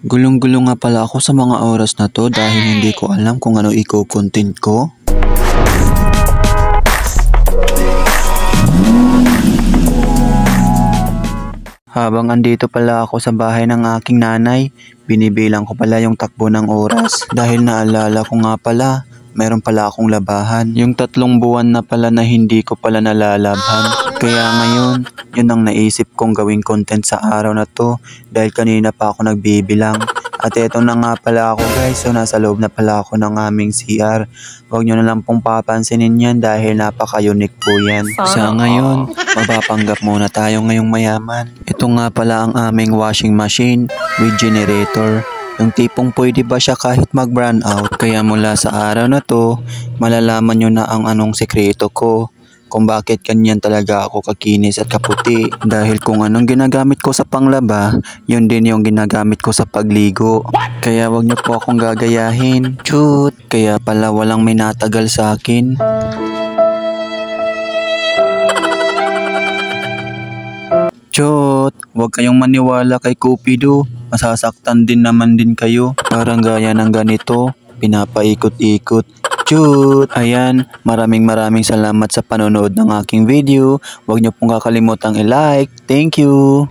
Gulong-gulong nga pala ako sa mga oras na to dahil hindi ko alam kung ano i-content ko. Habang andito pala ako sa bahay ng aking nanay, binibilang ko pala yung takbo ng oras dahil naalala ko nga pala, meron pala akong labahan. Yung 3 buwan na pala na hindi ko pala nalalabhan. Kaya ngayon, yun ang naisip kong gawing content sa araw na to dahil kanina pa ako nagbibilang. At eto na nga pala ako guys, so nasa loob na pala ako ng aming CR. Huwag nyo na lang pong papansinin yan dahil napaka-unique po yan. Sa ngayon, magpapanggap muna tayo ngayong mayaman. Ito nga pala ang aming washing machine with generator. Yung tipong pwede ba siya kahit mag-brand out. Kaya mula sa araw na to, malalaman nyo na ang anong sekreto ko. Kung bakit ganyan talaga ako kakinis at kaputi. Dahil kung anong ginagamit ko sa panglaba, yun din yung ginagamit ko sa pagligo. Kaya wag nyo po akong gagayahin. Shoot! Kaya pala walang may natagal sa akin. Chot! Huwag kayong maniwala kay Cupido. Masasaktan din naman din kayo. Parang gaya ng ganito, pinapaikot-ikot. Chut! Ayan, maraming salamat sa panonood ng aking video. Huwag niyo pong kakalimutang i-like. Thank you!